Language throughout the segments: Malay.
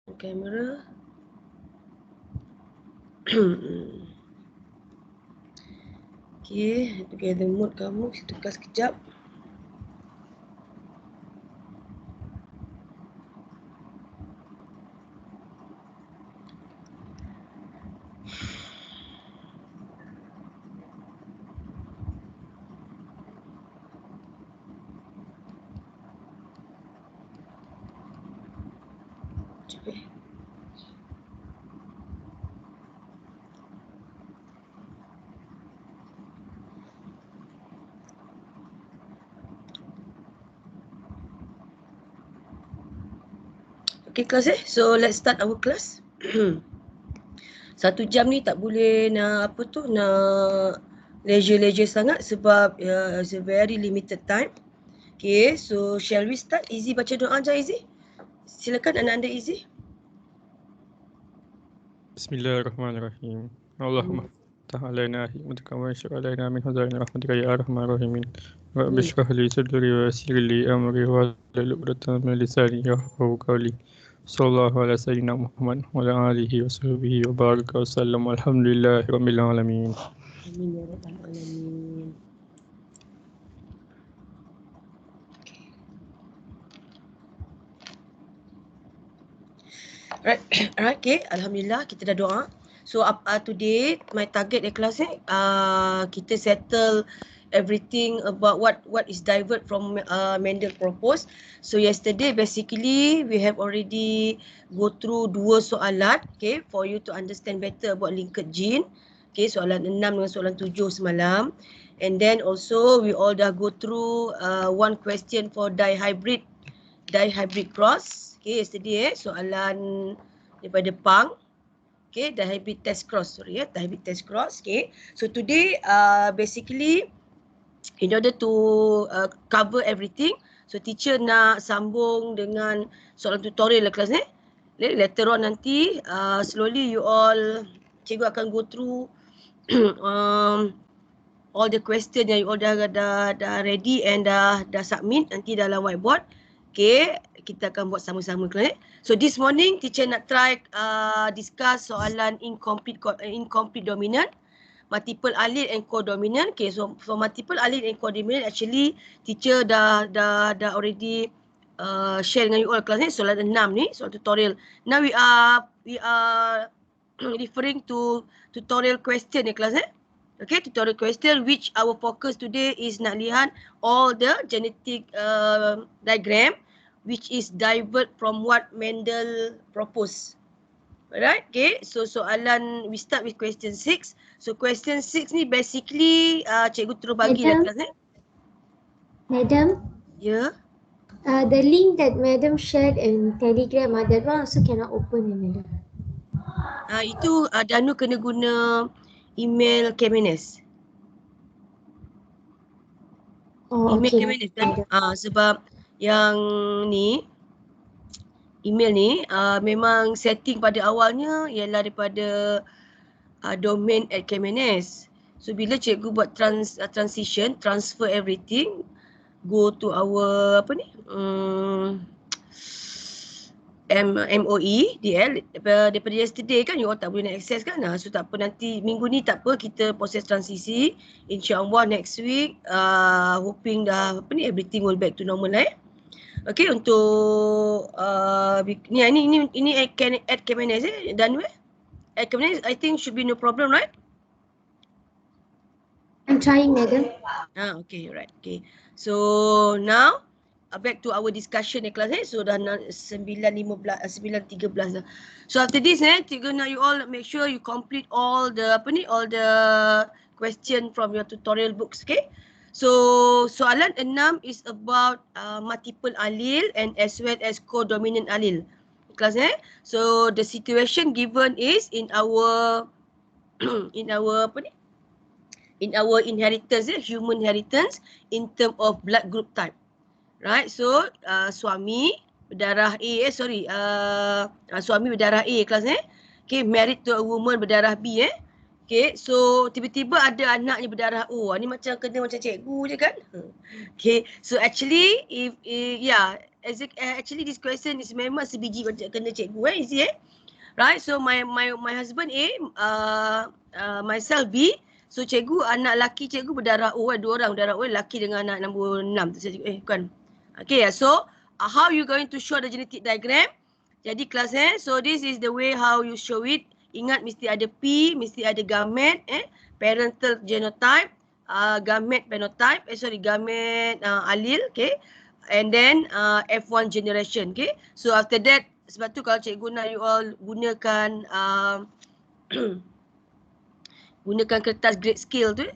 Kamera. Okay, together mode kamu. Saya tukar sekejap. Okay, kelas So, let's start our class. 1 jam ni tak boleh nak leisure sangat sebab it's a very limited time. Okay, so shall we start? Izzy baca doa je, Izzy. Silakan anak-anak Izzy. Bismillahirrahmanirrahim. Allahumma ftah alaina hikmataka wa anshur alaina min huzaini rahmatika ya arhamar rahimin. Rabbi shrah li sadri wa yassir li amri wa hlul 'uqdatam min lisani yafqahu qawli. Sallallahu ala sayyidina Muhammad wa ala alihi wa sahbihi wa baraka wa sallam. Alhamdulillahi rabbil alamin. Amin ya rabbal alamin. Alright, okay. Alhamdulillah kita dah doa. So today my target di kelas ni kita settle everything about what is divert from Mendel propose. So yesterday basically we have already go through 2 soalan, okay, for you to understand better about linked gene. Okay, soalan 6 dengan soalan 7 semalam. And then also we all dah go through one question for dihybrid cross. Okay, yesterday soalan daripada Pang. Okay, dihybrid test cross. Dihybrid test cross. Okay, so today basically in order to cover everything, so teacher nak sambung dengan soalan tutorial kelas ni. Later on nanti slowly you all, cikgu akan go through all the question yang you all dah ready and dah submit nanti dalam whiteboard. Okay, kita akan buat sama-sama kelas ni. So this morning teacher nak try discuss soalan incomplete dominant, multiple allele and codominant. Okay, so for multiple allele and codominant actually teacher dah already share dengan you all kelas ni soalan 6 ni, soalan tutorial. Now we are referring to tutorial question ni kelas ni. Okay, tutorial question which our focus today is nak lihat all the genetic diagram which is divert from what Mendel proposed. Alright, okay. So soalan, we start with question 6. So question 6 ni basically cikgu terus bagi lah kelas ni. Madam? Ya? Yeah. The link that Madam shared in Telegram, that one also cannot open, Madam. Itu Danu kena guna email Kemenes. Oh, email okay. Kemenes kan? Sebab yang ni email ni memang setting pada awalnya ialah daripada domain @Kemenes. So bila cikgu buat transition, transfer everything, go to our MOE DL daripada yesterday kan you all tak boleh nak access kan. So tak apa, nanti minggu ni tak apa, kita proses transisi. InsyaAllah next week hoping dah everything will back to normal lah. Okay, untuk ini at Kemenes dan at Kemenes I think should be no problem, right? I'm trying, Madam. Okay, right. Okay. So now back to our discussion kelas ni. So dah 9:13 dah. So after this cikgu nak you all make sure you complete all the all the question from your tutorial books, okay? So soalan 6 is about multiple allele and as well as codominant allele. Kelas ni. So the situation given is in our in our inheritance, human inheritance in term of blood group type. Right, so suami berdarah A, suami berdarah A kelas ni. Okay, married to a woman berdarah B Okay, so tiba-tiba ada anaknya berdarah O. Ni macam kena macam cikgu je kan. Okay, so actually if actually this question is memang sebiji kena cikgu easy right. So my husband A, myself B. So cikgu anak laki cikgu berdarah O, dua orang berdarah O, laki dengan anak nombor 6 bukan. Okay, so how you going to show the genetic diagram? Jadi kelas so this is the way how you show it. Ingat mesti ada P, mesti ada gamete, parental genotype, gamete phenotype, gamete allele, okay. And then F1 generation, okay. So after that, sebab tu kalau cikgu nak you all gunakan gunakan kertas grade scale tu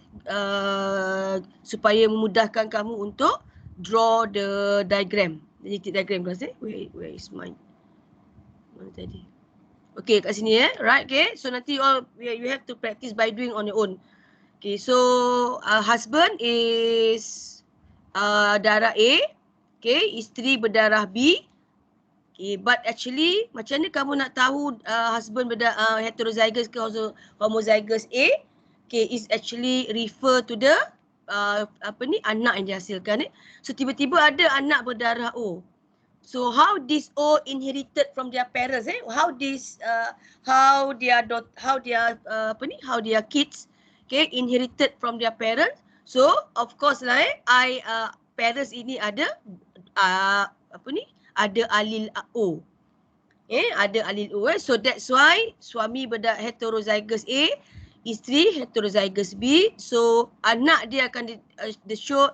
supaya memudahkan kamu untuk draw the diagram, genetic diagram kelas where is mine? Mana tadi? Okay, kat sini right, okay. So nanti you all you have to practice by doing on your own. Okay, so husband is darah A, okay, isteri berdarah B. Okay, but actually macam mana kamu nak tahu husband heterozygous ke homozygous A? Okay, is actually refer to the anak yang dihasilkan So tiba-tiba ada anak berdarah O. So how this O inherited from their parents how their kids okay inherited from their parents. So of course lah parents ini ada ada alil O. Ada alil O. So that's why suami heterozygous A, isteri heterozygous B. So anak dia akan show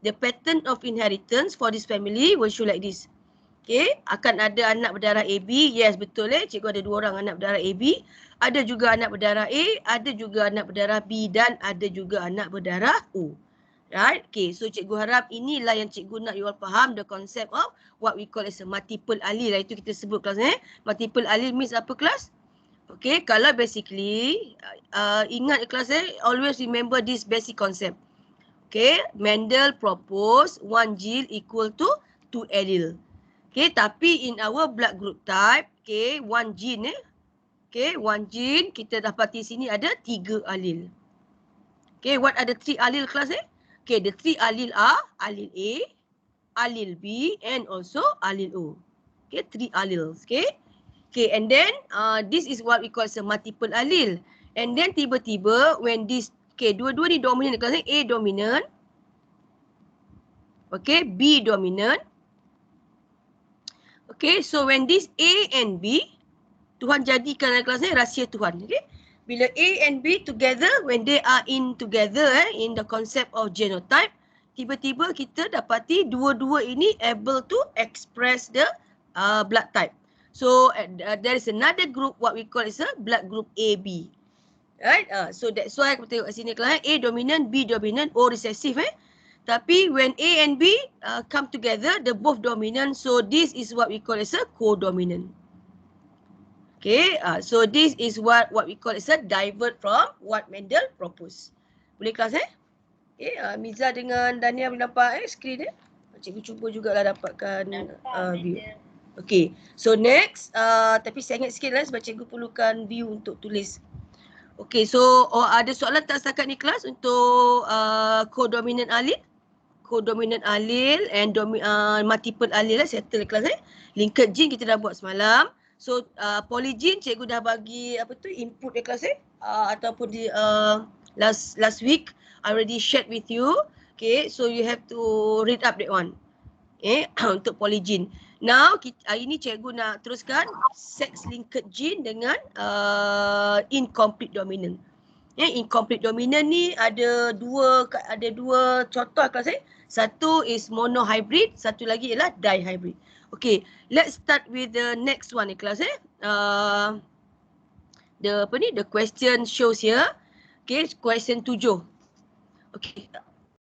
the pattern of inheritance for this family will show like this. Okay, akan ada anak berdarah AB. Yes, betul cikgu ada 2 orang anak berdarah AB. Ada juga anak berdarah A, ada juga anak berdarah B dan ada juga anak berdarah O. Right? Okay, so cikgu harap inilah yang cikgu nak you all faham the concept of what we call as a multiple allele. Itu kita sebut kelas multiple allele means apa kelas? Okay, kalau basically ingat kelas always remember this basic concept. Okay, Mendel proposed 1 gene equal to 2 allele. Okay, tapi in our blood group type, okay, 1 gene okay, 1 gene kita dapati sini ada 3 allele. Okay, what are the 3 allele kelas Okay, the 3 allele are allele A, allele B and also allele O. Okay, 3 alleles, okay. Okay, and then this is what we call as a multiple allele. And then tiba-tiba when this okay, dua-dua ni dominant kelas A dominant. Okay, B dominant. Okay, so when this A and B, Tuhan jadikan kelas rahsia Tuhan. Okay, bila A and B together, when they are in together in the concept of genotype, tiba-tiba kita dapati dua-dua ini able to express the blood type. So there is another group what we call is a blood group AB. Right? So that's why kita tengok kat sini kelas A dominant, B dominant, O recessive Tapi when A and B come together, they both dominant. So this is what we call as a co-dominant. Okay, so this is what we call as a divert from what Mendel proposed. Boleh kelas Okay, Miza dengan Dania boleh nampak skrin Cikgu cuba jugalah dapatkan view. Okay, so next, tapi saya ingat sikit sebab cikgu perlukan view untuk tulis. Okay, so ada soalan tak setakat ni kelas untuk co-dominant allele? Co-dominant allele and multiple allele settle kelas Linked gene kita dah buat semalam. So polygene cikgu dah bagi input kelas ataupun di last week I already shared with you. Okay, so you have to read up that one. Untuk polygene. Now hari ni cikgu nak teruskan sex linked gene dengan incomplete dominant. Incomplete dominant ni ada dua contoh kelas Satu is monohybrid, satu lagi ialah dihybrid. Okay, let's start with the next one kelas the question shows here. Okay, question 7. Okay,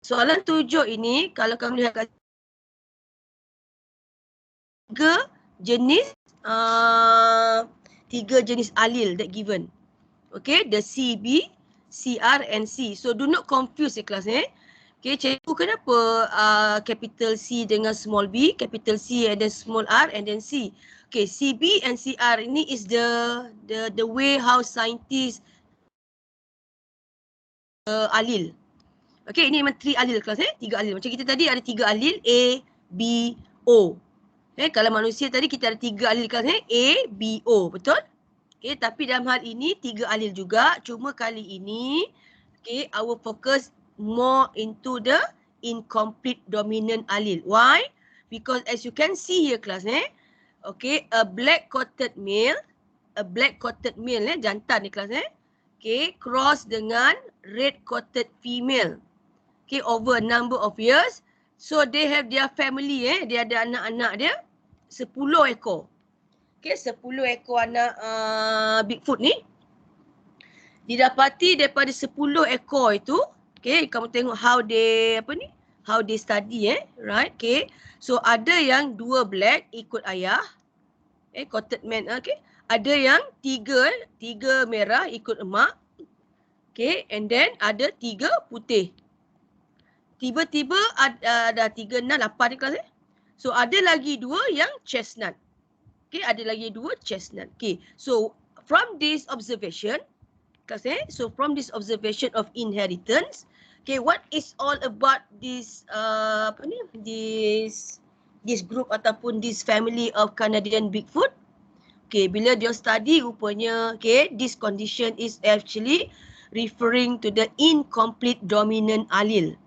soalan 7 ini kalau kamu lihat kat 3 jenis allele that given. Okay, the CB, CR and C. So do not confuse kelas Okay, cikgu kenapa capital C dengan small b, capital C and then small r and then C. Okay, CB and CR ini is the way how scientists allele. Okay, ini memang 3 allele kelas 3 allele. Macam kita tadi ada 3 allele A, B, O. Kalau manusia tadi kita ada 3 alil kelas A, B, O. Betul? Tapi dalam hal ini 3 alil juga. Cuma kali ini our focus more into the incomplete dominant allele. Why? Because as you can see here class, a black coated male, jantan ni class, cross dengan red coated female, over a number of years. So they have their family, dia ada anak-anak dia 10 ekor. 10 ekor anak Bigfoot ni didapati daripada 10 ekor itu. Kamu tengok how they study, right? So ada yang 2 black ikut ayah, coated man, ada yang 3 merah ikut emak, and then ada 3 putih. Tiba-tiba ada 3, 6, 8 ni kelas, So ada lagi 2 yang chestnut. Ada lagi 2 chestnut. So from this observation, so from this observation of inheritance, what is all about this this group ataupun this family of Canadian Bigfoot? Bila dia study rupanya, this condition is actually referring to the incomplete dominant allele.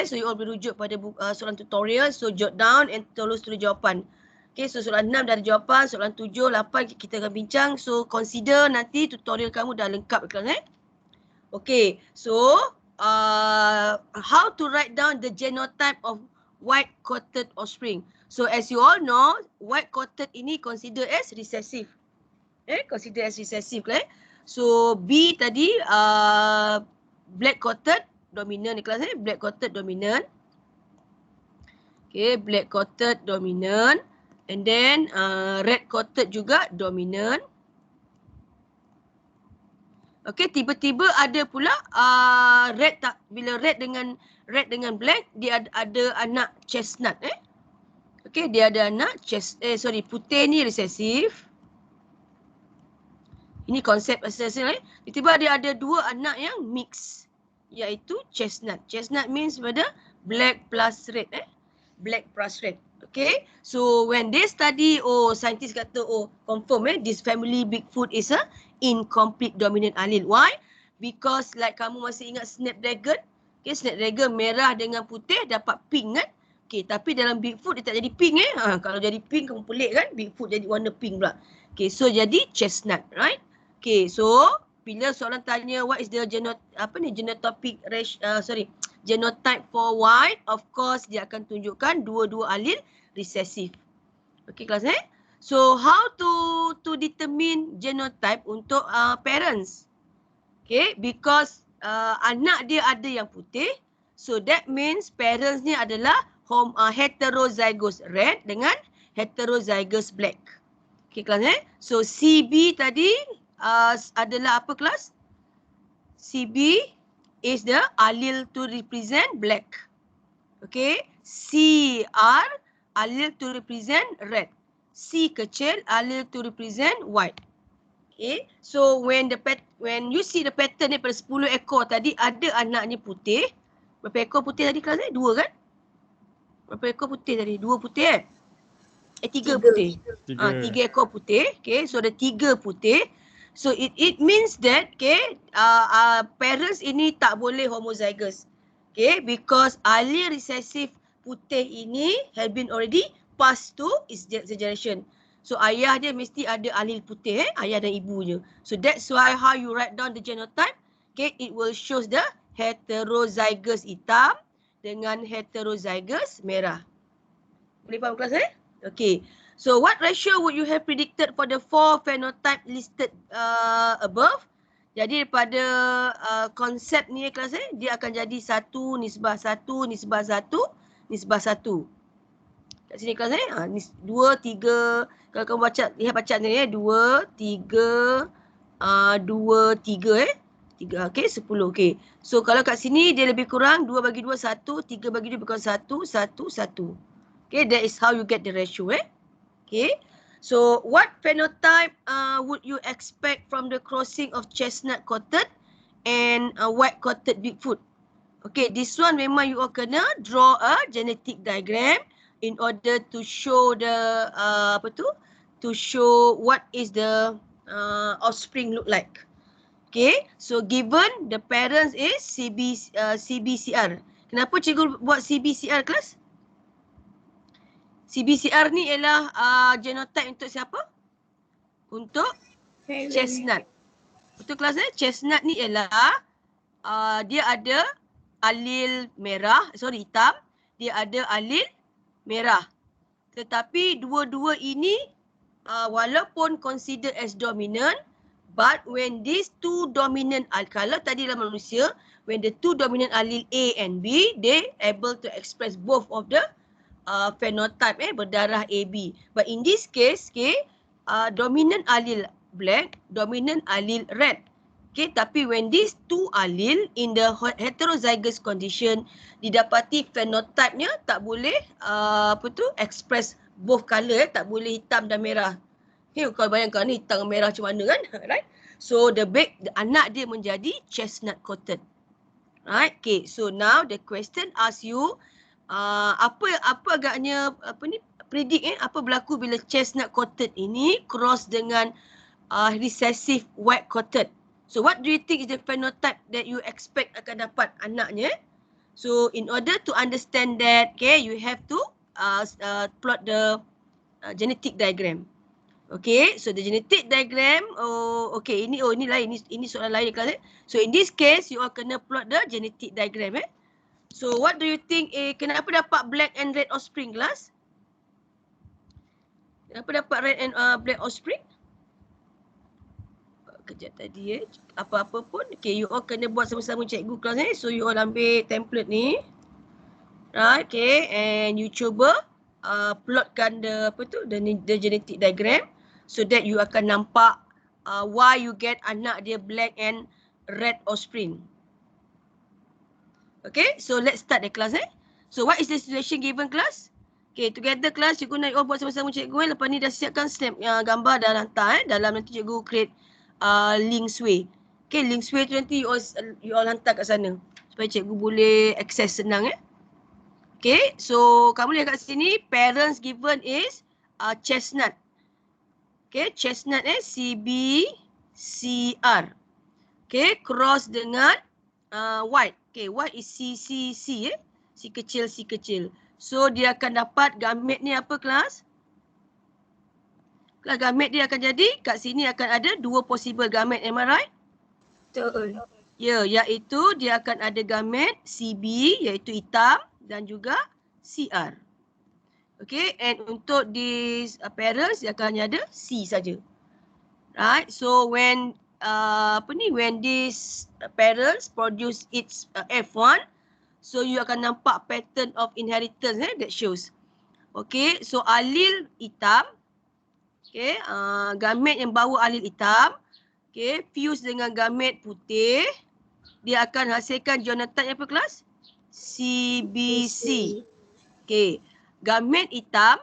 So you all berujuk pada soalan tutorial, so jot down and terus tulis jawapan. So soalan 6 dah ada jawapan, soalan 7, 8 kita akan bincang. So consider nanti tutorial kamu dah lengkap kelas. So how to write down the genotype of white coated offspring. So as you all know, white coated ini consider as recessive. Consider as recessive kelas. So B tadi black coated dominant ni kelas, black coated dominant. Black coated dominant. And then red coated juga dominant. Tiba-tiba ada pula red tak, bila red dengan black dia ada anak chestnut, dia ada anak putih ni recessive. Ini konsep recessive, tiba-tiba dia ada 2 anak yang mix, iaitu chestnut. Chestnut means pada black plus red, black plus red. So when they study, scientist kata, confirm this family Bigfoot is a incomplete dominant allele. Why? Because like kamu masih ingat snapdragon, snapdragon merah dengan putih dapat pink kan? Tapi dalam Bigfoot dia tak jadi pink, kalau jadi pink kamu pelik kan? Bigfoot jadi warna pink pula. So jadi chestnut, right? So bila soalan tanya what is the genotype for white, of course dia akan tunjukkan 2 allele recessive. Kelas So how to determine genotype untuk parents? Because anak dia ada yang putih, so that means parents ni adalah heterozygous red dengan heterozygous black. Kelas So CB tadi adalah apa kelas? CB is the allele to represent black. CR allele to represent red. C kecil allele to represent white. So when you see the pattern ni pada 10 ekor tadi ada anaknya putih. Berapa ekor putih tadi kelas 2 kan? Berapa ekor putih tadi? 2 putih 3 putih. 3 ekor putih. So ada 3 putih. So it means that parents ini tak boleh homozygous. Because allele recessive putih ini have been already passed to its generation. So ayah dia mesti ada allele putih, ayah dan ibunya. So that's why how you write down the genotype, it will shows the heterozygous hitam dengan heterozygous merah. Boleh faham kelas So what ratio would you have predicted for the 4 phenotype listed above? Jadi daripada konsep ni kelas dia akan jadi 1 nisbah 1 nisbah 1 nisbah 1. Kat sini kelas 2, 3. Kalau kamu lihat bacaan ni 2, 3, 2, 3 3, 10. So kalau kat sini dia lebih kurang 2 bagi 2, 1, 3 bagi 2 bukan 1, 1, 1. That is how you get the ratio. So what phenotype would you expect from the crossing of chestnut coated and white coated Bigfoot? Okay, this one memang you all kena draw a genetic diagram in order to show the to show what is the offspring look like. Okay, so given the parents is CBCR. Kenapa cikgu buat CBCR kelas? CBCR ni ialah genotype untuk siapa? Untuk chestnut. Betul kelas chestnut ni ialah dia ada alil merah, hitam. Dia ada alil merah. Tetapi dua-dua ini walaupun considered as dominant, but when these two dominant kalau tadi dalam manusia, when the two dominant allele A and B, they able to express both of the phenotype berdarah AB. But in this case, dominant allele black, dominant allele red. Okay, tapi when these two allele in the heterozygous condition didapati phenotype-nya tak boleh express both color, tak boleh hitam dan merah. Okay, kau bayangkan ni hitam dan merah macam mana kan, right? So the anak dia menjadi chestnut coated. Right? Okay, so now the question ask you apa agaknya predict apa berlaku bila chestnut coated ini cross dengan recessive white coated. So what do you think is the phenotype that you expect akan dapat anaknya? So in order to understand that, okay, you have to plot the genetic diagram. Okay, so the genetic diagram, ini lain, ini soalan lain kelas. So in this case, you all kena plot the genetic diagram. So what do you think, kenapa dapat black and red offspring kelas? Kenapa dapat red and black offspring? Kejap tadi apa-apa pun. Okay, you all kena buat sama-sama cikgu kelas So you all ambil template ni. Right, okay, and you cuba plotkan the the genetic diagram so that you akan nampak why you get anak dia black and red offspring. Okay, so let's start the class So what is the situation given class? Okay, together class cikgu nak buat sama-sama cikgu lepas ni dah siapkan snap gambar dah hantar dalam nanti cikgu create links way. Okay, links way tu nanti you all hantar kat sana supaya cikgu boleh access senang Okay, so kamu lihat kat sini parents given is chestnut. Okay, chestnut CBCR. Okay, cross dengan white. Okay, white is CCC C kecil. So dia akan dapat gamet ni apa kelas? Kelas gamet dia akan jadi kat sini akan ada dua possible gamet, am I right? Betul. Ya, iaitu dia akan ada gamet CB iaitu hitam dan juga CR. Okay, and untuk these parents dia akan hanya ada C saja. Right, so when when these parents produce its F1, so you akan nampak pattern of inheritance that shows. Okay, so alil hitam. Okay, gamet yang bawa alil hitam, okay, fuse dengan gamet putih, dia akan hasilkan genotype apa kelas? CBC. Okay, gamet hitam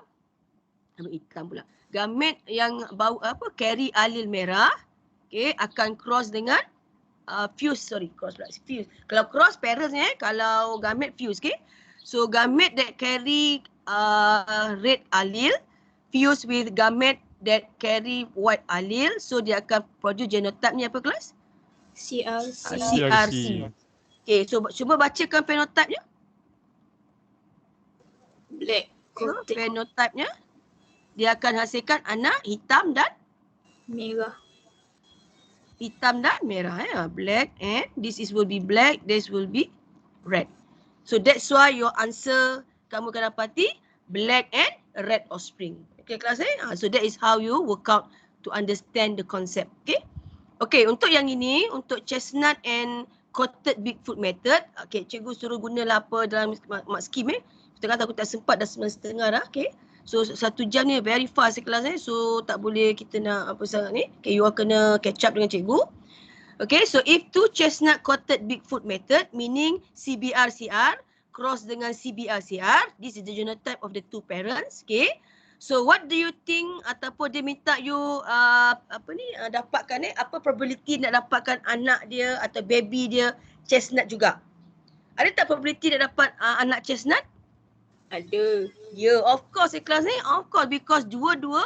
pula. Gamet yang bawa carry alil merah, okay, akan cross dengan fuse. Kalau cross parents kalau gamet fuse, okay. So gamet that carry red allele fuse with gamet that carry white allele, so dia akan produce genotype ni apa kelas? CRC. Okay, so cuba bacakan phenotype-nya. Black. So, phenotype-nya dia akan hasilkan anak hitam dan Merah. Hitam dan merah black, and this will be black, this will be red. So that's why your answer kamu akan dapati black and red offspring. Okay kelas so that is how you work out to understand the concept. Okay, untuk yang ini, untuk chestnut and coated Bigfoot method, okay, cikgu suruh gunalah apa dalam mak skim Kita kata aku tak sempat dah 9:30 dah. Okay, so 1 jam ni very fast kelas so tak boleh kita nak apa sangat ni. Okay, you all kena catch up dengan cikgu. Okay, so if two chestnut coated Bigfoot method, meaning CBR-CR cross dengan CBR-CR, this is the genotype of the two parents. Okay, so what do you think ataupun dia minta you dapatkan apa probability nak dapatkan anak dia atau baby dia chestnut juga? Ada tak probability dia dapat anak chestnut? Ada. Ya, of course kelas ni. Of course, because dua-dua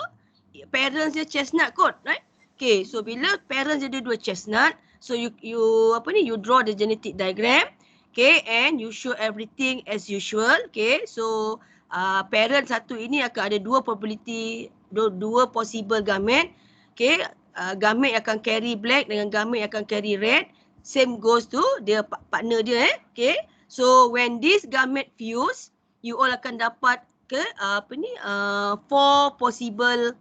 parents dia chestnut kot, right? Okay, so bila parents dia dua chestnut, so you draw the genetic diagram, okay, and you show everything as usual, okay. So parent satu ini akan ada dua probability, dua possible gamete, okay. Gamete akan carry black dengan gamete akan carry red. Same goes to dia partner dia, okay. So when this gamete fuse, you all akan dapat ke four possible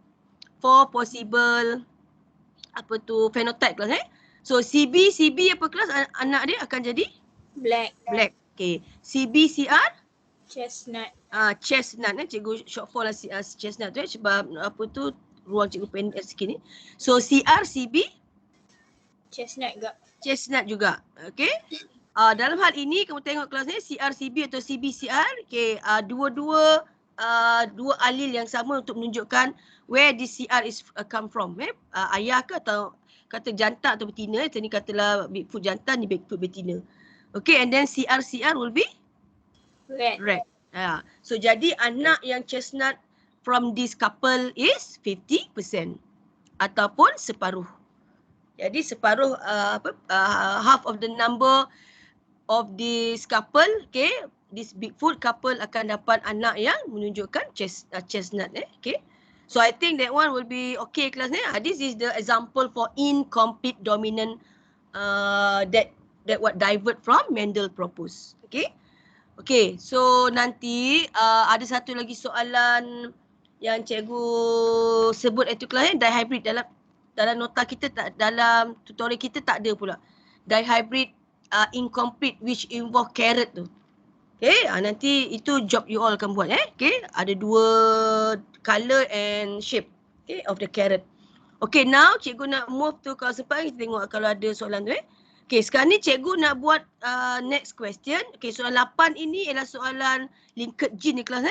phenotype kelas So CB apa kelas anak dia akan jadi Black. Okay. CR Chestnut. chestnut cikgu short form lah chestnut tu sebab ruang cikgu pendek sikit ni. So CB Chestnut juga. Okay. Dalam hal ini kamu tengok kelas ni CRCB atau CBCR, okay, dua alil yang sama untuk menunjukkan where this CR is come from. Ayah ke atau kata jantan atau betina, ni katalah Bigfoot jantan, ni Bigfoot betina. Okay, and then CR will be red. So jadi anak yang chestnut from this couple is 50% ataupun separuh. Jadi separuh half of the number of this couple, okay, this Bigfoot couple akan dapat anak yang menunjukkan chestnut, okay. So I think that one will be okay kelas ni. This is the example for incomplete dominant that what divert from Mendel propose, okay. Okay, so nanti ada satu lagi soalan yang cikgu sebut itu kelas ni, dihybrid dalam nota kita dalam tutorial kita tak ada pula. Dihybrid incomplete which involve carrot tu. Okay, nanti itu job you all akan buat, okay. Ada dua color and shape, okay, of the carrot. Okay, now cikgu nak move to kalau sempat kita tengok kalau ada soalan tu, Okay, sekarang ni cikgu nak buat next question. Okay, soalan 8 ini ialah soalan linked gene ni kelas,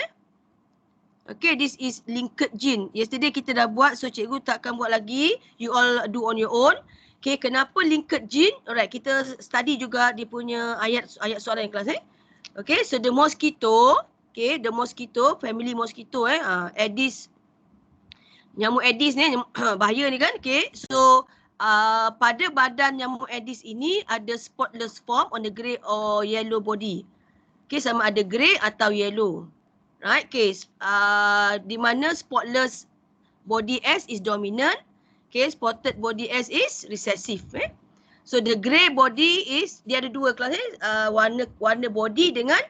Okay, this is linked gene. Yesterday kita dah buat, so cikgu takkan buat lagi. You all do on your own. Okay, kenapa linked gene? Alright, kita study juga dia punya ayat soalan yang kelas, Okay, so the mosquito, okay, the mosquito, family mosquito, Aedes, nyamuk Aedes ni, bahaya ni kan, okay. So, pada badan nyamuk Aedes ini ada spotless form on the grey or yellow body. Okay, sama ada grey atau yellow. Right, okay. Di mana spotless body S is dominant. Okay, spotted body S is recessive. So the grey body is, dia ada dua kelas, warna body dengan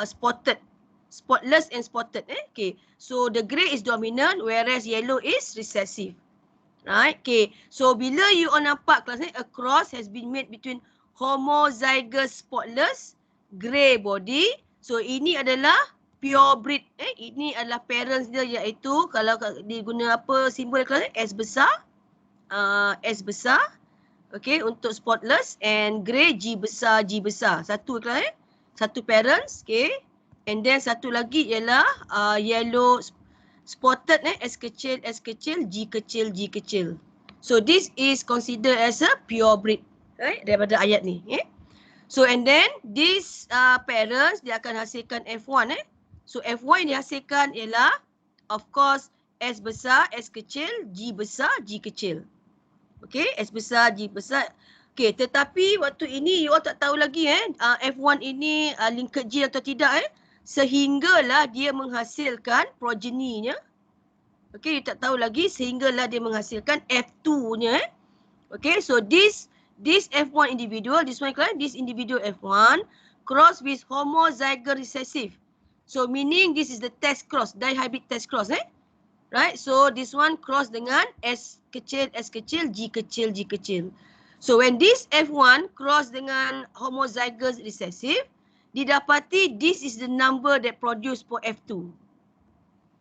spotted. Spotless and spotted. Okay, so the grey is dominant whereas yellow is recessive. Right, okay. So bila you all nampak kelas ni, a cross has been made between homozygous spotless grey body. So ini adalah pure breed. Ini adalah parents dia, iaitu kalau diguna apa simbol kelas ni, S besar. S besar. Okay, untuk spotless and grey G besar. Satu kelas satu parents, okay. And then satu lagi ialah yellow spotted, S kecil, G kecil. So this is considered as a pure breed, right? Daripada ayat ni, So and then these parents dia akan hasilkan F1, So F1 yang dihasilkan ialah of course S besar, S kecil, G besar, G kecil. Okay, S besar, G besar. Okay, tetapi waktu ini you all tak tahu lagi F1 ini linked gene atau tidak, sehinggalah dia menghasilkan progeny-nya. Okay, you tak tahu lagi sehinggalah dia menghasilkan F2-nya. Okay, so this F1 individual, this individual F1 cross with homozygous recessive. So meaning this is the test cross, dihybrid test cross, Right, so this one cross dengan S kecil, G kecil. So when this F1 cross dengan homozygous recessive, didapati this is the number that produced for F2.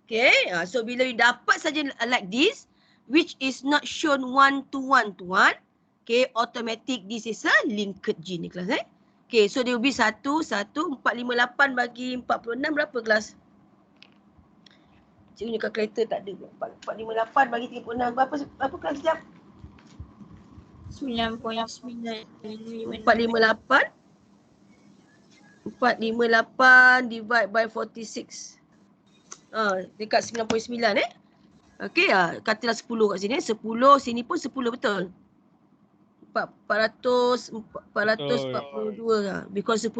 Okay, so bila you dapat saja like this, which is not shown 1 to 1 to 1, okay, automatic this is a linked gene ni kelas, Okay, so dia will be 1, 458 bagi 46 berapa kelas? Cikgu punya kalkulator tak ada. 458 bagi 36 berapa kelas sekejap? 9.9. 458 458 divide by 46. Dekat 99 Okey, katalah 10 kat sini. 10 sini pun 10 betul. 442 lah. Because 10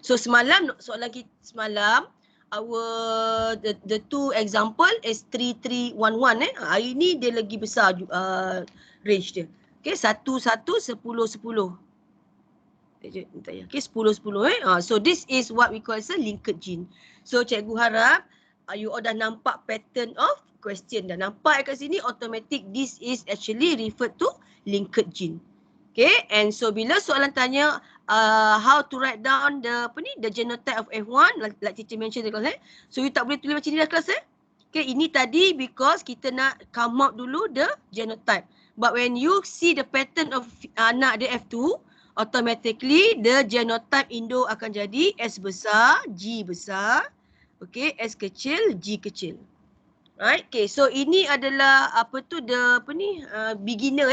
So semalam, soalan kita semalam, the two example is 3311 Hari ni dia lagi besar range dia. Okey, 1 1 10 10. Okay, 10 10 So this is what we call as a linked gene. So cikgu harap you all dah nampak pattern of question. Dah nampak kat sini automatic this is actually referred to linked gene. Okay, and so bila soalan tanya how to write down the genotype of F1 like teacher mention the class So you tak boleh tulis macam ni dah kelas Okay, ini tadi because kita nak come out dulu the genotype. But when you see the pattern of anak dia F2, automatically the genotype Indo akan jadi S besar, G besar, okay, S kecil, G kecil. Right, okay, so ini adalah beginner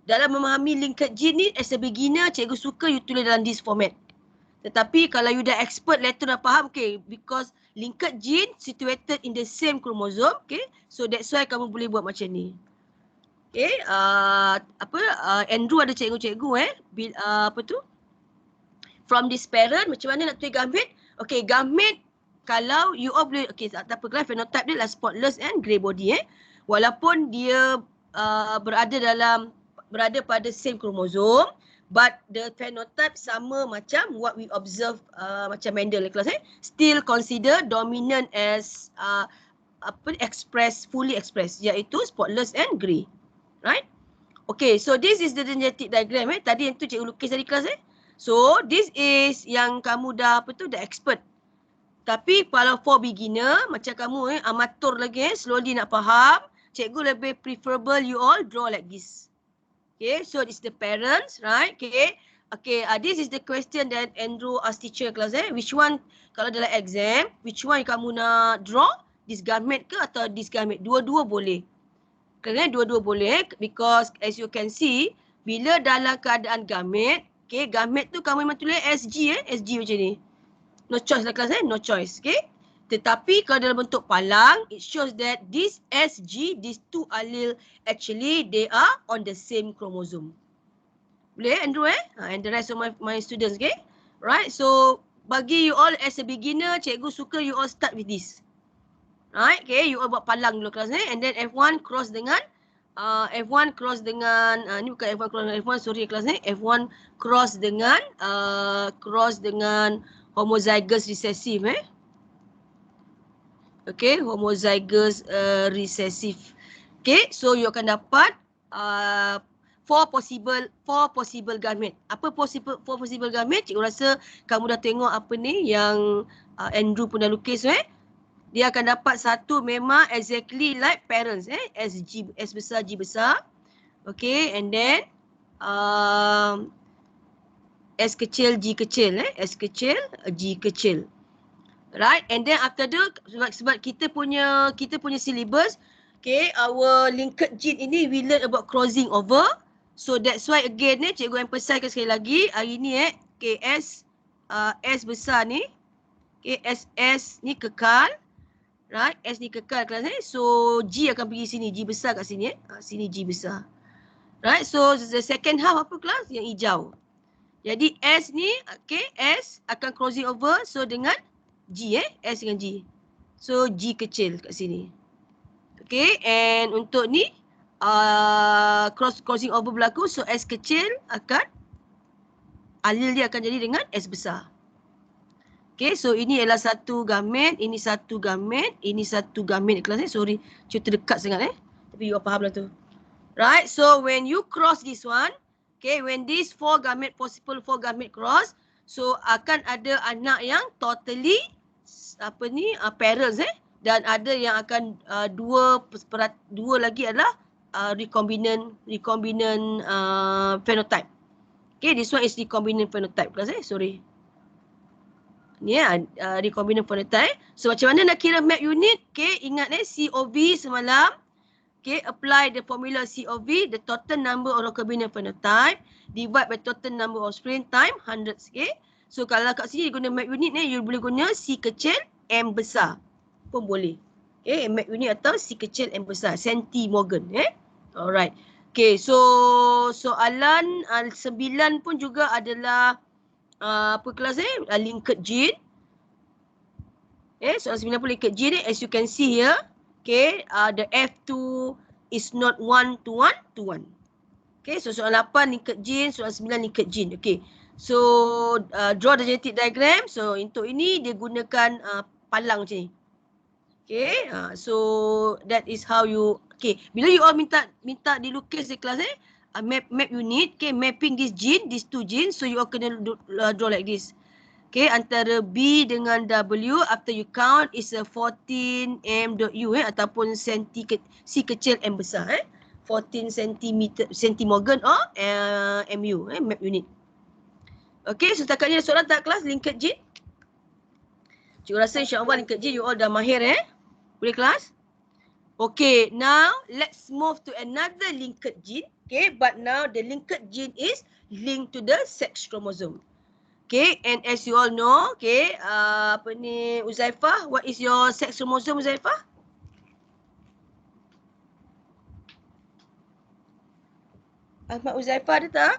dalam memahami linked gene ni as a beginner, cikgu suka you tulis dalam this format. Tetapi kalau you dah expert, later dah faham, okay, because linked gene situated in the same chromosome, okay, so that's why kamu boleh buat macam ni. Okay, Andrew ada cikgu-cikgu from this parent, macam mana nak tulis gamete? Okay, gamete kalau you all boleh, okay, tak apa kelas, phenotype dia lah spotless and grey body walaupun dia berada pada same chromosome, but the phenotype sama macam what we observe macam Mendel kelas still consider dominant as fully expressed, iaitu spotless and grey. Right? Okay, so this is the genetic diagram tadi yang tu cikgu lukis tadi kelas So this is yang kamu dah dah expert. Tapi kalau for beginner macam kamu amatur lagi slowly nak faham, cikgu lebih preferable you all draw like this. Okay, so it's the parents, right? Okay, this is the question that Andrew asked teacher class which one kalau dalam exam, which one kamu nak draw? This gamete ke atau this gamete? Dua-dua boleh. Kerana dua-dua boleh because as you can see, bila dalam keadaan gamete, okay, gamete tu kamu memang tulis SG SG macam ni. No choice lah kelas no choice, okay. Tetapi kalau dalam bentuk palang, it shows that this SG, these two allele actually they are on the same chromosome. Boleh Andrew and the rest of my students, okay. Right, so bagi you all as a beginner, cikgu suka you all start with this. Right, okay, you all buat palang dulu kelas and then F1 cross dengan ni bukan F1 cross dengan F1, sorry kelas F1 cross dengan homozygous recessive okay, homozygous recessive. Okay, so you akan dapat four possible gamete. Apa four possible gamete? Cikgu rasa kamu dah tengok apa ni yang Andrew pun dah lukis Dia akan dapat satu memang exactly like parents S besar, G besar. Okay, and then S kecil, G kecil S kecil, G kecil. Right, and then after that sebab kita punya syllabus, okay, our linked gene ini we learn about crossing over. So that's why again cikgu emphasize sekali lagi hari ni okay, S besar ni, okay, S ni kekal. Right, S ni kekal kelas So G akan pergi sini, G besar kat sini sini G besar. Right, so the second half apa kelas? Yang hijau. Jadi S ni, okay, S akan crossing over so dengan G S dengan G. So G kecil kat sini. Okay, and untuk ni crossing over berlaku, so S kecil akan allele dia akan jadi dengan S besar. Okay, so ini adalah satu gamete, ini satu gamete, ini satu gamete kelas sorry, cuba terdekat sangat tapi you faham lah tu. Right, so when you cross this one, okay, when this possible four gamete cross, so akan ada anak yang totally parents dan ada yang akan dua lagi adalah recombinant phenotype. Okay, this one is recombinant phenotype kelas sorry. Ni recombinant phenotype. So macam mana nak kira map unit? Okay, ingat COV semalam. Okay, apply the formula COV, the total number of recombinant phenotype divide by total number of offspring time 100. Okay, So kalau kat sini guna map unit ni, you boleh guna C kecil M besar pun boleh. Okay, map unit atau C kecil M besar, centimorgan. Alright. Okay, so soalan 9 pun juga adalah apa kelas linked gene. Soalan 9 pun linked gene as you can see here. Okay, the F2 is not 1 to 1 to 1. Okay, so soalan 8 linked gene, soalan 9 linked gene. Okay, so draw the genetic diagram. So untuk ini dia gunakan palang macam ni. Okay, so that is how you, okay, bila you all minta dilukis di kelas map unit, okay, mapping this gene, these two genes, so you all kena draw like this. Okay, antara B dengan W, after you count is a 14 M.U ataupun C kecil M besar 14 centimorgan or MU map unit. Okay, so setakat ni soalan tak kelas linked gene. Cikgu rasa insya-Allah linked gene you all dah mahir boleh kelas? Okay, now let's move to another linked gene. Okay, but now the linked gene is linked to the sex chromosome. Okay, and as you all know, okay, apa ni Uzaifah, what is your sex chromosome Uzaifah? Ahmad Uzaifah ada tak?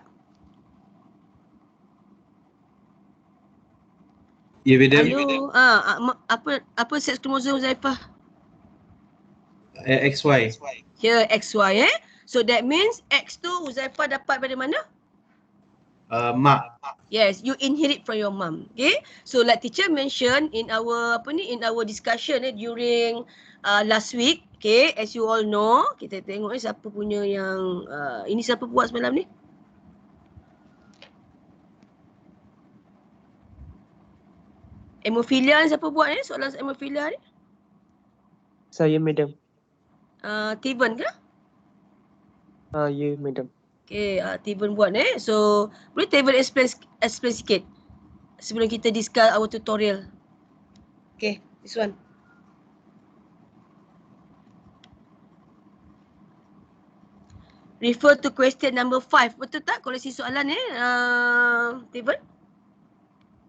Ya, madam. Hello, apa sex chromosome Uzaifah? XY. Here XY So that means X tu Uzaifah dapat dari mana? Mak. Yes, you inherit from your mom. Okay. So like teacher mentioned in our discussion during last week. Okay, as you all know, kita tengok siapa punya yang ini siapa buat semalam ni? Hemofilia ni siapa buat ni? Soalan hemofilia ni? Saya, madam. Steven ke? Ya, madam. Okay, Steven buat So, boleh Steven explain sikit sebelum kita discuss our tutorial. Okay, this one. Refer to question number 5. Betul tak koleksi soalan Steven?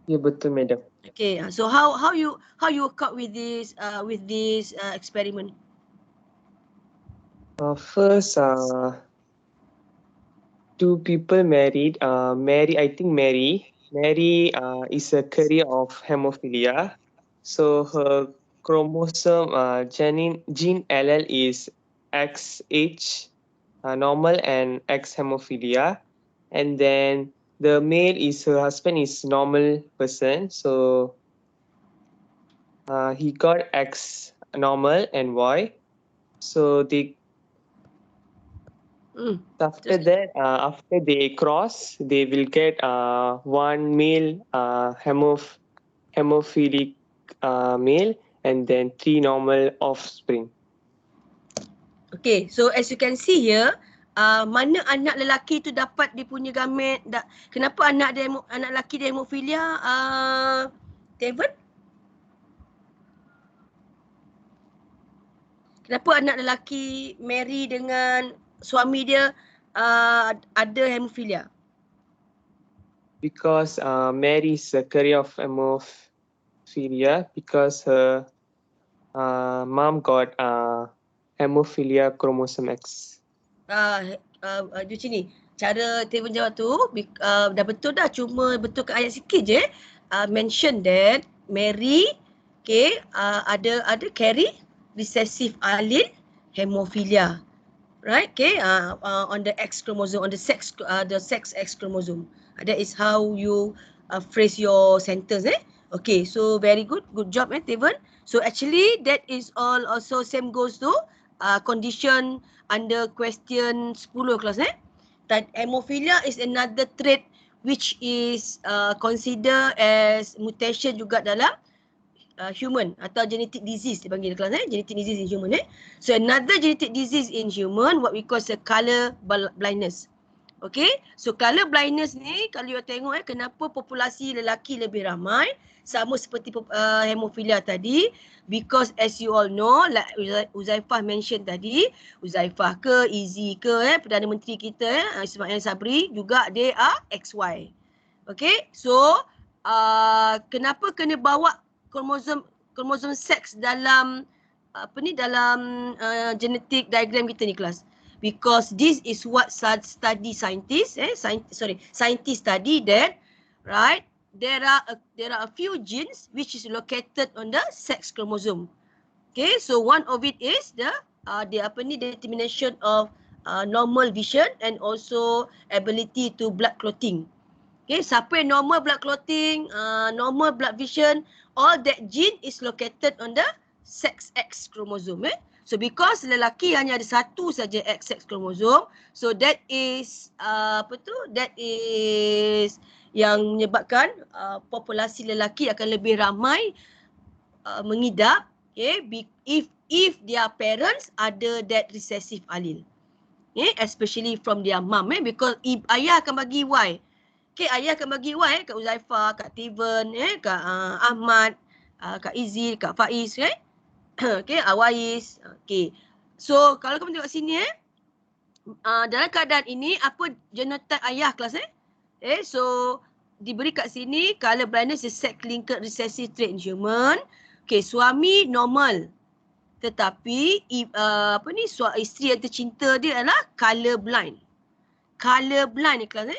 Ya, betul, madam. Okay, so how you work out with this experiment? First, two people married. Mary is a carrier of hemophilia. So her chromosome gene allele is XH normal and X hemophilia, and then the male is her husband is normal person. So he got X normal and Y. So they after that, after they cross, they will get one male hemophilic male and then 3 normal offspring. Okay, so as you can see here, mana anak lelaki tu dapat dia punya gamet? Kenapa anak lelaki dia hemofilia? Steven? Kenapa anak lelaki Mary dengan suami dia ada hemofilia? Because Mary is a carrier of hemophilia because her mom got hemophilia chromosome X. Di sini cara Steven jawab tu dah betul dah, cuma betulkan ayat sikit je. Mention that Mary ada carry recessive allele hemophilia. Right, okay, on the X chromosome, on the sex X chromosome. That is how you phrase your sentence. Okay, so very good job, Steven. So actually, that is all. Also, same goes to condition under question 10 kelas. That hemophilia is another trait which is considered as mutation juga dalam human atau genetic disease dipanggil kelas genetic disease in human So another genetic disease in human what we call color blindness. Okay, so color blindness ni kalau you tengok kenapa populasi lelaki lebih ramai sama seperti hemofilia tadi, because as you all know, like Uzaifah mention tadi, Uzaifah ke Izzy ke Perdana Menteri kita Ismail Sabri juga they are XY. Okay, so kenapa kena bawa kromosom seks dalam dalam genetic diagram kita ni kelas? Because this is what scientists study that, right? There are a few genes which is located on the sex chromosome. Okay, so one of it is the determination of normal vision and also ability to blood clotting. Okay, siapa yang normal blood clotting, normal blood vision, all that gene is located on the sex X chromosome. So because lelaki hanya ada satu saja X chromosome, so that is that is yang menyebabkan populasi lelaki akan lebih ramai mengidap, okay, if their parents ada that recessive allele. Okay, especially from their mom, because ayah akan bagi Y. Okay, ayah akan bagi Y kat Uzaifah, kat Steven, kat Ahmad, kat Izzy, kat Faiz, okay, Awais. Okay, so kalau kamu tengok sini, dalam keadaan ini apa genotype ayah kelas so diberi kat sini color blindness is sex-linked recessive trait in human. Okay, suami normal. Tetapi isteri yang tercinta dia adalah color blind. Color blind ni kelas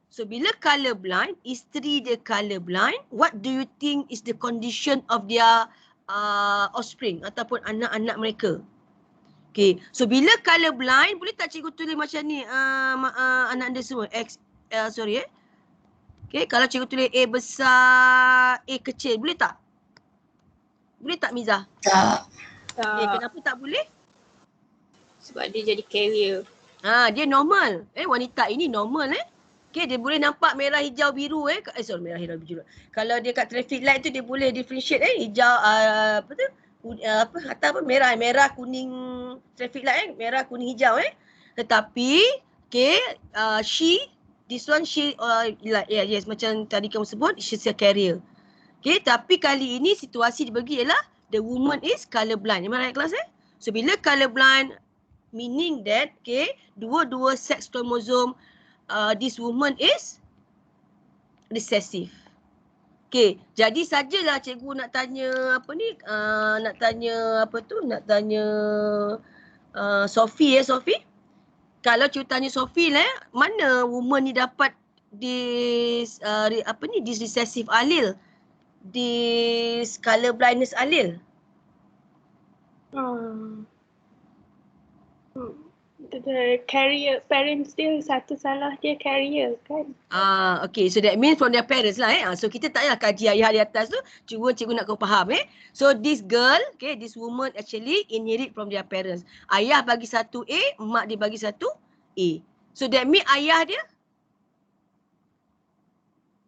So bila color blind, isteri dia color blind, what do you think is the condition of their offspring ataupun anak-anak mereka? Okay, so bila color blind, boleh tak cikgu tulis macam ni anak anda semua? Okay, kalau cikgu tulis A besar, A kecil, boleh tak? Boleh tak Miza? Tak. Kenapa tak boleh? Sebab dia jadi carrier. Dia normal. Wanita ini normal Okay, dia boleh nampak merah, hijau, biru merah, hijau, biru. Kalau dia kat traffic light tu dia boleh differentiate hijau merah, kuning traffic light merah, kuning, hijau Tetapi okay, this one yes, macam tadi kamu sebut, she's a carrier. Okay, tapi kali ini situasi dibagi ialah the woman is color blind. Am I right kelas So bila color blind, meaning that okay, dua-dua sex chromosome this woman is recessive. Okay, jadi sajalah cikgu nak tanya Sophie Sophie. Kalau cikgu tanya Sophie mana woman ni dapat this this recessive allele, this color blindness allele? The carrier, parents dia satu salah dia carrier kan. Okay, so that means from their parents lah So kita tak payah kaji ayah di atas tu, cikgu nak kau faham So this girl, okay, this woman actually inherit from their parents. Ayah bagi satu A, mak dia bagi satu A. So that means ayah dia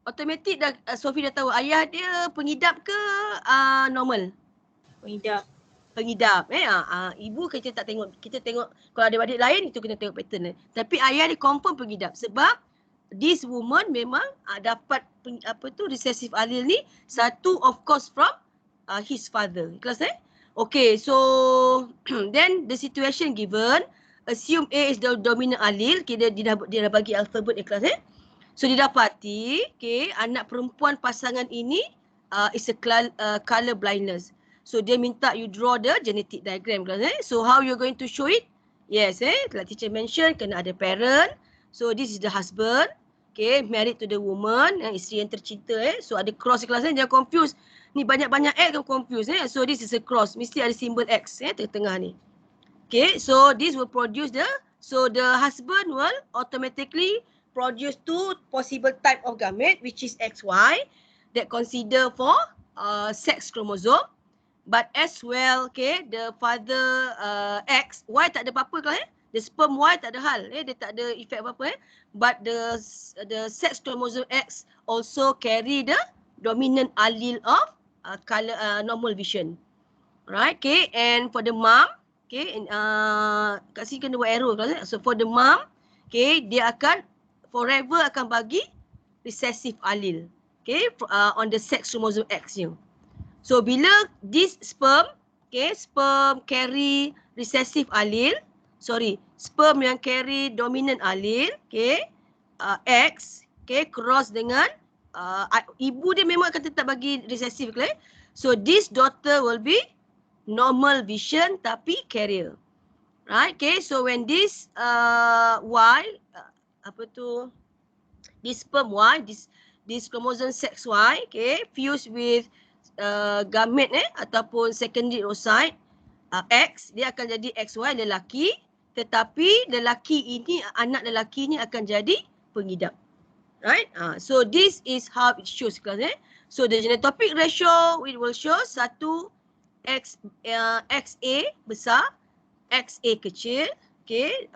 automatik dah, Sophie dah tahu ayah dia pengidap ke normal? Pengidap. Ibu kita tak tengok, kita tengok kalau ada adik lain itu kena tengok pattern Tapi ayah dia confirm pengidap sebab this woman memang dapat recessive allele ni satu of course from his father. Kelas Okay, so then the situation given, assume A is the dominant allele. Okay, dia dah bagi alphabet kelas So didapati, okay, anak perempuan pasangan ini is a color blindness. So dia minta you draw the genetic diagram kelas So how you going to show it? Yes like teacher mention, kena ada parent. So this is the husband, okay, married to the woman, isteri yang tercinta So ada cross kelas jangan confuse. Ni banyak-banyak X kan confuse So this is a cross, mesti ada simbol X tengah ni. Okay, so this will produce the husband will automatically produce two possible type of gamete which is XY that consider for sex chromosome. But as well, okay, the father X, Y tak ada apa-apa kan The sperm Y tak ada hal, dia tak ada efek apa-apa But the sex chromosome X also carry the dominant allele of color normal vision. Right, okay, and for the mom, okay, kat sini kena buat arrow kan So for the mom, okay, dia akan forever akan bagi recessive allele, okay, on the sex chromosome X ni. So bila this sperm, okay, sperm carry recessive allele, sperm yang carry dominant allele, okay, X, okay, cross dengan ibu dia memang akan tetap bagi recessive kelas. So this daughter will be normal vision tapi carrier. Right? Okay, so when this Y this sperm Y, this chromosome sex Y, okay, fused with gamete ataupun secondary oocyte X, dia akan jadi XY lelaki, tetapi lelaki ini, anak lelaki ni akan jadi pengidap. Right? So this is how it shows kelas So the genotypic ratio it will show 1 XA besar, XA kecil, okay,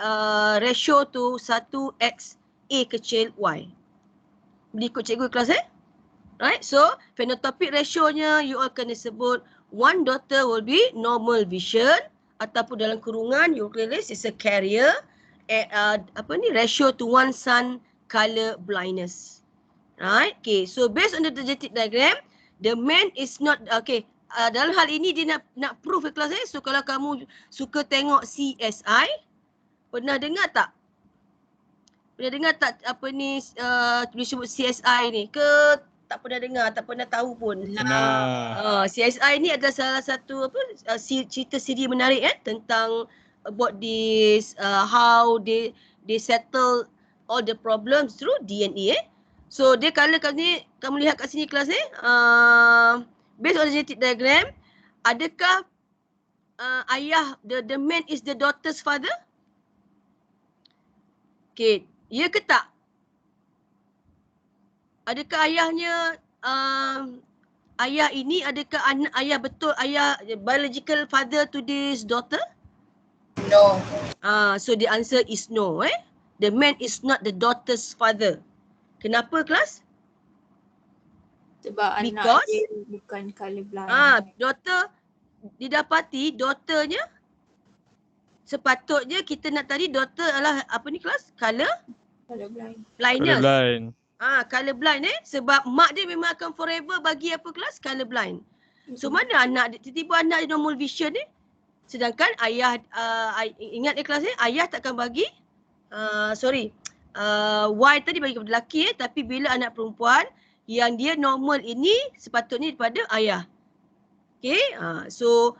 ratio to 1 XA kecil Y. Boleh ikut cikgu kelas Right, so phenotypic ratio-nya you all kena sebut one daughter will be normal vision ataupun dalam kurungan you tulis is a carrier ratio to one son color blindness. Right, okay, so based on the genetic diagram, the man is not, okay, dalam hal ini dia nak proof kelas so kalau kamu suka tengok CSI, pernah dengar tak? Pernah dengar tak apa ni disebut CSI ni ke tak pernah dengar, tak pernah tahu pun? CSI ni adalah salah satu cerita siri menarik tentang about this how they settle all the problems through DNA So dia kalau ni kamu lihat kat sini kelas based on the genetic diagram, adakah ayah the man is the daughter's father? Okay, ya ke tak? Adakah ayahnya ayah ini adakah ayah betul ayah biological father to this daughter? No. So the answer is no. The man is not the daughter's father. Kenapa kelas? Sebab anak Because, dia bukan colourblind. daughter didapati daughternya sepatutnya kita nak tadi daughter adalah apa ni kelas? Colourblind. Blindness. Colourblind. Colorblind sebab mak dia memang akan forever bagi apa kelas? Colorblind. So mana anak tiba-tiba anak dia normal vision sedangkan ayah ingat kelas ayah takkan bagi Y tadi bagi kepada lelaki tapi bila anak perempuan yang dia normal ini sepatutnya daripada ayah. Okay, so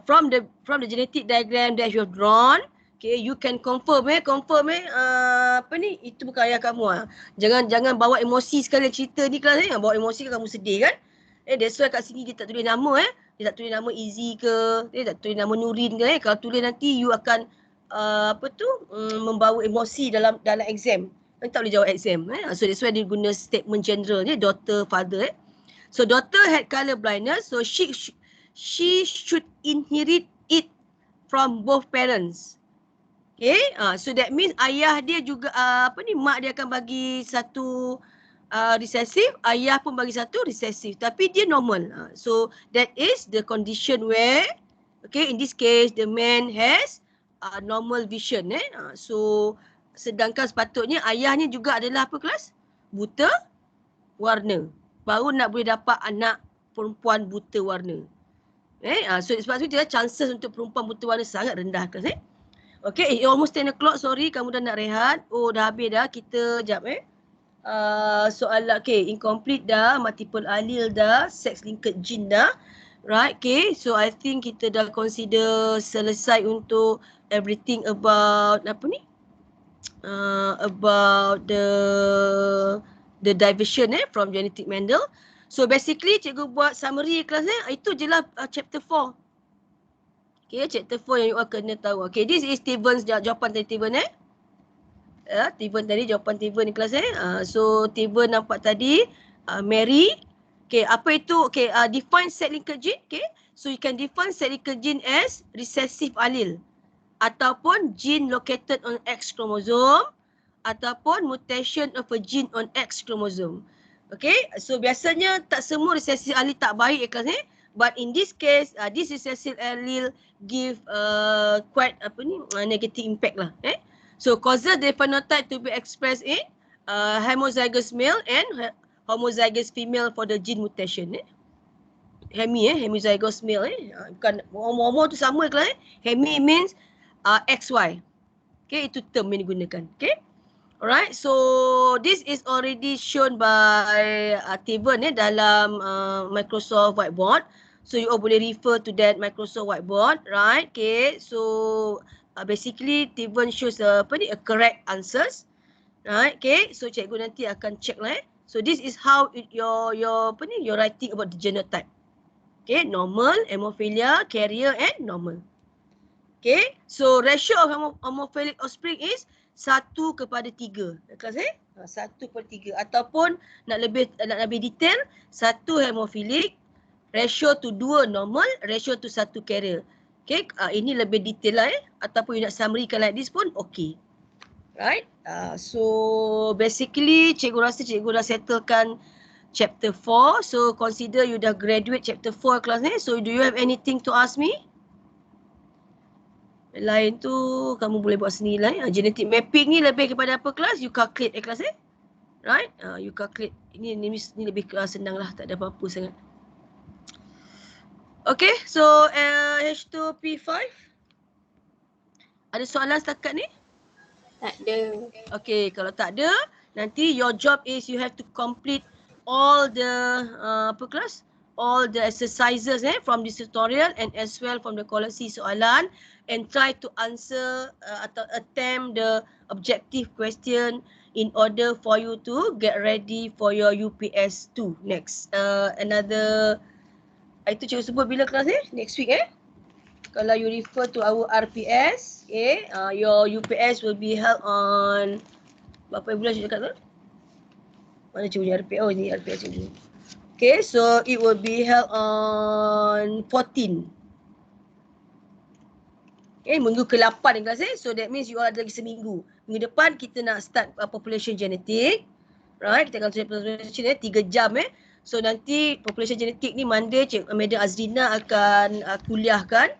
from the genetic diagram that you have drawn, okay, you can confirm apa ni itu bukan ayah kamu. Jangan bawa emosi sekali cerita ni kelas bawa emosi kamu sedih kan. That's why kat sini dia tak tulis nama dia tak tulis nama Izzy ke, dia tak tulis nama Nurin ke kalau tulis nanti you akan membawa emosi dalam exam. Tak boleh jawab exam. So that's why dia guna statement general ni daughter father. So daughter had color blindness, so she should inherit it from both parents. Okay, so that means ayah dia juga mak dia akan bagi satu recessive, ayah pun bagi satu recessive tapi dia normal. So that is the condition where okay, in this case the man has normal vision so sedangkan sepatutnya ayahnya juga adalah apa kelas? Buta warna. Baru nak boleh dapat anak perempuan buta warna. So sebab itu chances untuk perempuan buta warna sangat rendah kelas Okay, almost 10 o'clock, sorry kamu dah nak rehat. Oh dah habis dah, kita jap soalan, okay, incomplete dah, multiple allele dah, sex linked gene dah. Right, okay, so I think kita dah consider selesai untuk everything about apa ni? About the diversion from genetic Mendel. So basically cikgu buat summary kelas itu je lah chapter 4. Okay, chapter 4 yang you all kena tahu. Okay, this is Steven's jawapan dari Steven Steven tadi jawapan Steven ni kelas so Steven nampak tadi Mary. Okay, apa itu? Okay, define sex linked gene. Okay, so you can define sex linked gene as recessive allele ataupun gene located on X chromosome ataupun mutation of a gene on X chromosome. Okay, so biasanya tak semua recessive allele tak baik kelas but in this case this recessive allele give quite negative impact lah. So causes the phenotype to be expressed in homozygous male and homozygous female for the gene mutation. Homozygous male bukan homo tu sama kelas Hemi means XY. Okay, itu term yang digunakan. Okay. Alright, so this is already shown by Teven dalam Microsoft Whiteboard. So you all boleh refer to that Microsoft Whiteboard, right? Okay, so basically Teven shows a correct answers, right? Okay, so cikgu nanti akan check lah. So this is how your writing about the genotype. Okay, normal, hemophilia, carrier and normal. Okay, so ratio of hemophilic offspring is 1:3. Kelas 1/3 ataupun nak lebih detail 1 hemophilic ratio to 2 normal ratio to 1 carrier. Okay, ini lebih detail lah ataupun you nak summarykan like this pun okay. Right? So basically cikgu rasa cikgu dah settlekan chapter 4. So consider you dah graduate chapter 4 kelas ni. So do you have anything to ask me? Lain tu kamu boleh buat sendiri lah. Genetic mapping ni lebih kepada apa kelas? You calculate kelas right? You calculate. Ini lebih senang lah. Tak ada apa-apa sangat. Okay, so H2P5. Ada soalan setakat ni? Tak ada. Okay, kalau tak ada, nanti your job is you have to complete all the all the exercises from this tutorial and as well from the koleksi soalan and try to answer atau attempt the objective question in order for you to get ready for your UPS 2 next. Another itu cikgu sebut bila kelas ni? Next week Kalau you refer to our RPS, okay, your UPS will be held on berapa bulan cikgu cakap tu? Mana cikgu punya RPS? Oh, ni RPS cikgu. Okay, so it will be held on 14. Okay, minggu ke-8 ni kelas So that means you all ada lagi seminggu. Minggu depan kita nak start population genetic. Right, kita akan start population 3 jam So nanti population genetic ni Monday Madam Azrina akan kuliahkan.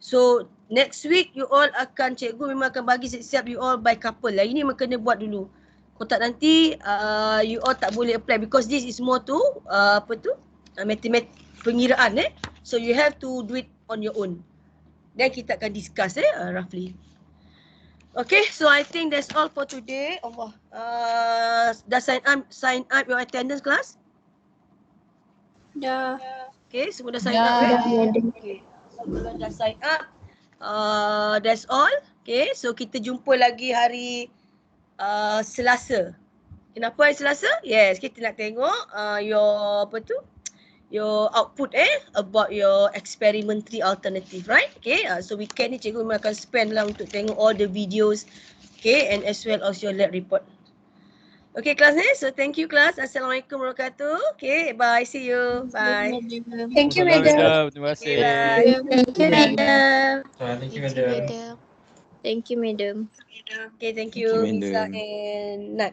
So next week you all akan cikgu memang akan bagi siap-siap you all by couple lah. Ini memang kena buat dulu. Kalau tak nanti you all tak boleh apply because this is more to matematik pengiraan So you have to do it on your own. Then kita akan discuss roughly. Okay, so I think that's all for today. Allah. Dah sign up your attendance class? Dah. Okay, semua dah sign up Okay. So kalau dah sign up, that's all. Okay, so kita jumpa lagi hari Selasa. Kenapa hari Selasa? Yes, kita nak tengok your output about your experimentary alternative, right? Okay, so weekend ni cikgu memang akan spend lah untuk tengok all the videos, okay, and as well as your lab report. Okay, kelas ni. So thank you kelas. Assalamualaikum warahmatullahi wabarakatuh. Okay, bye. See you. Bye. Thank you, madam. Terima kasih. Thank you, madam. Thank you, madam. Thank you, madam. Okay, thank you, Misa and Nat.